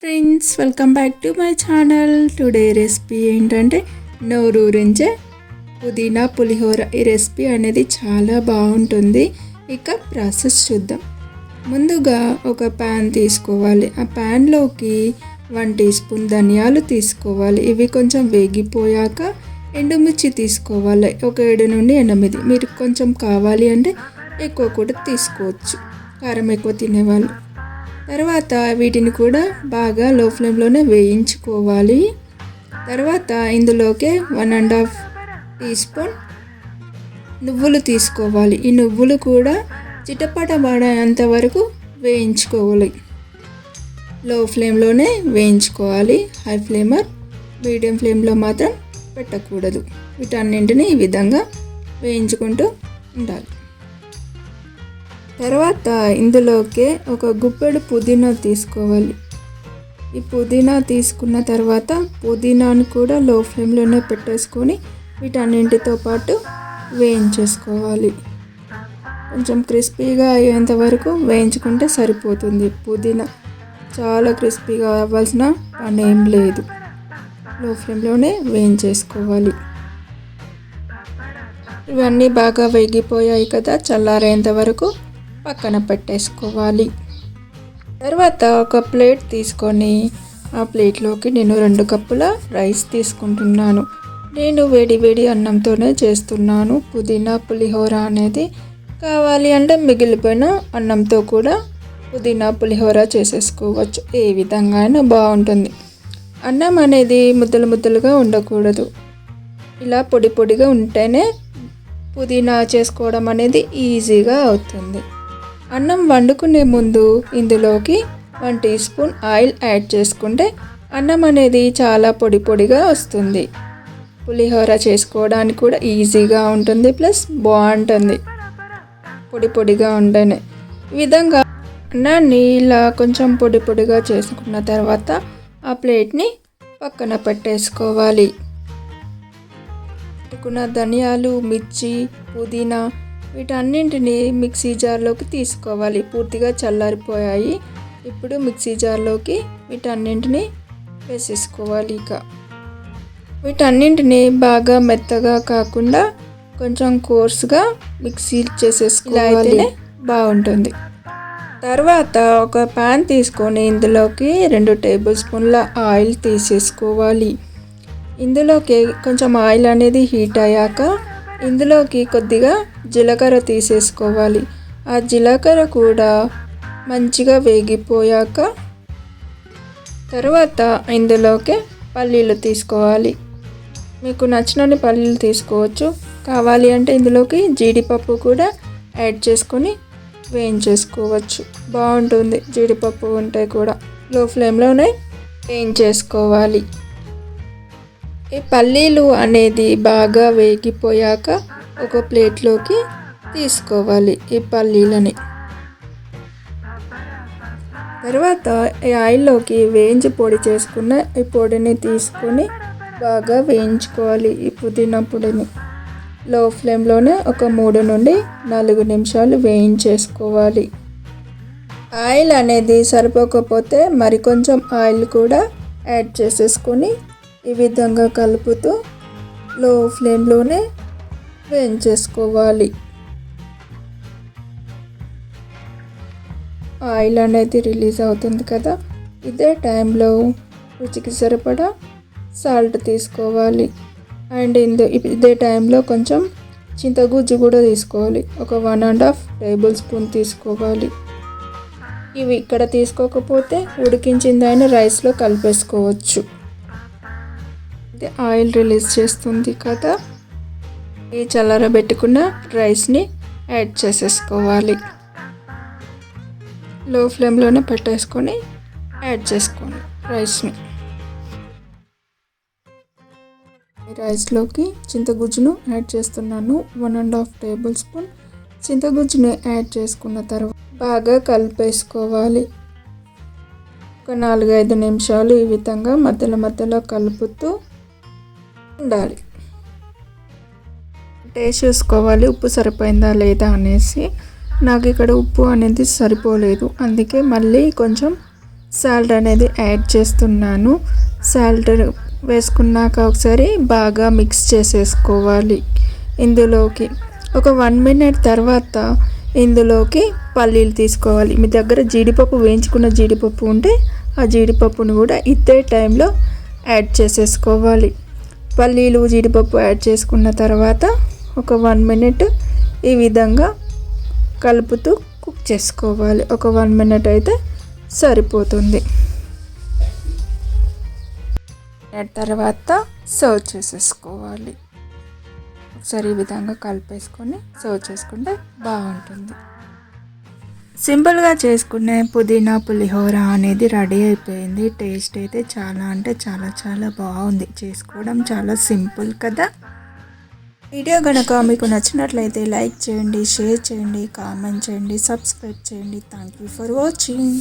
Friends, welcome back to my channel. Today recipe ఏంటంటే నోరూరించే పుదీనా పులిహోర. ఈ రెసిపీ అనేది చాలా బాగుంటుంది. ఇక ప్రాసెస్ చూద్దాం. ముందుగా ఒక ప్యాన్ తీసుకోవాలి. ఆ ప్యాన్లోకి 1 టీ స్పూన్ ధనియాలు తీసుకోవాలి. ఇవి కొంచెం వేగిపోయాక ఎండుమిర్చి తీసుకోవాలి. ఒక 7 నుండి 8. మీరు కొంచెం కావాలి అంటే ఎక్కువ కూడా తీసుకోవచ్చు, కారం ఎక్కువ తినేవాళ్ళు. తర్వాత వీటిని కూడా బాగా లో ఫ్లేమ్లోనే వేయించుకోవాలి. తర్వాత ఇందులోకి 1.5 టీ స్పూన్ నువ్వులు తీసుకోవాలి. ఈ నువ్వులు కూడా చిటపటబడేంత వరకు వేయించుకోవాలి. లో ఫ్లేమ్లోనే వేయించుకోవాలి. హై ఫ్లేమర్ మీడియం ఫ్లేమ్లో మాత్రం పెట్టకూడదు. వీటన్నింటినీ ఈ విధంగా వేయించుకుంటూ ఉండాలి. తర్వాత ఇందులోకి ఒక గుప్పెడు పుదీనా తీసుకోవాలి. ఈ పుదీనా తీసుకున్న తర్వాత పుదీనాను కూడా లో ఫ్లేమ్లోనే పెట్టేసుకొని వీటన్నింటితో పాటు వేయించేసుకోవాలి. కొంచెం క్రిస్పీగా అయ్యేంత వరకు వేయించుకుంటే సరిపోతుంది. పుదీనా చాలా క్రిస్పీగా అవ్వాల్సిన పని ఏం లేదు. లో ఫ్లేమ్లోనే వేయించేసుకోవాలి. ఇవన్నీ బాగా వేగిపోయాయి కదా, చల్లారేంత వరకు పక్కన పెట్టేసుకోవాలి. తర్వాత ఒక ప్లేట్ తీసుకొని ఆ ప్లేట్లోకి నేను 2 కప్పుల రైస్ తీసుకుంటున్నాను. నేను వేడి అన్నంతోనే చేస్తున్నాను. పుదీనా పులిహోర అనేది కావాలి అంటే మిగిలిపోయిన అన్నంతో కూడా పుదీనా పులిహోర చేసేసుకోవచ్చు. ఏ విధంగా అయినా బాగుంటుంది. అన్నం అనేది ముద్దలుగా ఉండకూడదు. ఇలా పొడిగా ఉంటేనే పుదీనా చేసుకోవడం అనేది ఈజీగా అవుతుంది. అన్నం వండుకునే ముందు ఇందులోకి 1 టీ స్పూన్ ఆయిల్ యాడ్ చేసుకుంటే అన్నం అనేది చాలా పొడిగా వస్తుంది. పులిహోర చేసుకోవడానికి కూడా ఈజీగా ఉంటుంది, ప్లస్ బాగుంటుంది పొడిగా ఉంటేనే. ఈ విధంగా అన్నాన్ని ఇలా కొంచెం పొడిగా చేసుకున్న తర్వాత ఆ ప్లేట్ని పక్కన పెట్టేసుకోవాలి. పెట్టుకున్న ధనియాలు, మిర్చి, పుదీనా వీటన్నింటినీ మిక్సీ జార్లోకి తీసుకోవాలి. పూర్తిగా చల్లారిపోయాయి. ఇప్పుడు మిక్సీ జార్లోకి వీటన్నింటినీ వేసేసుకోవాలి. ఇక వీటన్నింటినీ బాగా మెత్తగా కాకుండా కొంచెం కోర్స్గా మిక్సీ చేసేసుకోవాలి. బాగుంటుంది. తర్వాత ఒక ప్యాన్ తీసుకొని ఇందులోకి 2 టేబుల్ స్పూన్ల ఆయిల్ తీసేసుకోవాలి. ఇందులోకి కొంచెం ఆయిల్ అనేది హీట్ అయ్యాక ఇందులోకి కొద్దిగా జీలకర్ర తీసేసుకోవాలి. ఆ జీలకర్ర కూడా మంచిగా వేగిపోయాక తర్వాత ఇందులోకి పల్లీలు తీసుకోవాలి. మీకు నచ్చినన్ని పల్లీలు తీసుకోవచ్చు. కావాలి అంటే ఇందులోకి జీడిపప్పు కూడా యాడ్ చేసుకొని వేయించేసుకోవచ్చు. బాగుంటుంది జీడిపప్పు ఉంటే కూడా. లో ఫ్లేమ్లోనే వేయించేసుకోవాలి. ఈ పల్లీలు అనేది బాగా వేగిపోయాక ఒక ప్లేట్లోకి తీసుకోవాలి ఈ పల్లీలని. తర్వాత ఈ ఆయిల్లోకి వేయించి పొడి చేసుకున్న ఈ పొడిని తీసుకొని బాగా వేయించుకోవాలి. ఈ పుదీనా పొడిని లో ఫ్లేమ్లోనే ఒక 3 నుండి 4 నిమిషాలు వేయించేసుకోవాలి. ఆయిల్ అనేది సరిపోకపోతే మరికొంచెం ఆయిల్ కూడా యాడ్ చేసేసుకొని ఈ విధంగా కలుపుతూ లో ఫ్లేమ్లోనే వేయించేసుకోవాలి. ఆయిల్ అనేది రిలీజ్ అవుతుంది కదా, ఇదే టైంలో రుచికి సరిపడా సాల్ట్ తీసుకోవాలి. అండ్ ఇదే టైంలో కొంచెం చింతగుజ్జు కూడా తీసుకోవాలి. ఒక 1.5 టేబుల్ స్పూన్ తీసుకోవాలి. ఇవి ఇక్కడ తీసుకోకపోతే ఉడికించిందైనా రైస్లో కలిపేసుకోవచ్చు. ఆయిల్ రిలీజ్ చేస్తుంది కదా, ఈ చల్లారబెట్టుకున్న రైస్ని యాడ్ చేసేసుకోవాలి. లో ఫ్లేమ్లోనే పెట్టేసుకొని యాడ్ చేసుకోండి రైస్ని. ఈ రైస్లోకి చింతగుజ్జును యాడ్ చేస్తున్నాను. 1.5 టేబుల్ స్పూన్ చింతగుజ్జును యాడ్ చేసుకున్న తర్వాత బాగా కలిపేసుకోవాలి. ఒక 4-5 నిమిషాలు ఈ విధంగా మధ్యలో కలుపుతూ ఉండాలి. టేస్ట్ చూసుకోవాలి ఉప్పు సరిపోయిందా లేదా అనేసి. నాకు ఇక్కడ ఉప్పు అనేది సరిపోలేదు, అందుకే మళ్ళీ కొంచెం సాల్ట్ అనేది యాడ్ చేస్తున్నాను. సాల్ట్ వేసుకున్నాక ఒకసారి బాగా మిక్స్ చేసేసుకోవాలి. ఇందులోకి ఒక 1 మినిట్ తర్వాత ఇందులోకి పల్లీలు తీసుకోవాలి. మీ దగ్గర జీడిపప్పు, వేయించుకున్న జీడిపప్పు ఉంటే ఆ జీడిపప్పును కూడా ఇదే టైంలో యాడ్ చేసేసుకోవాలి. పల్లీలు, జీడిపప్పు యాడ్ చేసుకున్న తర్వాత ఒక 1 మినిట్ ఈ విధంగా కలుపుతూ కుక్ చేసుకోవాలి. ఒక 1 మినిట్ అయితే సరిపోతుంది. తర్వాత సర్వ్ చేసేసుకోవాలి. ఒకసారి ఈ విధంగా కలిపేసుకొని సర్వ్ చేసుకుంటే బాగుంటుంది. సింపుల్గా చేసుకునే పుదీనా పులిహోర అనేది రెడీ అయిపోయింది. టేస్ట్ అయితే చాలా అంటే చాలా చాలా బాగుంది. చేసుకోవడం చాలా సింపుల్ కదా. వీడియో కనుక మీకు నచ్చినట్లయితే లైక్ చేయండి, షేర్ చేయండి, కామెంట్ చేయండి, సబ్స్క్రైబ్ చేయండి. Thank you for watching.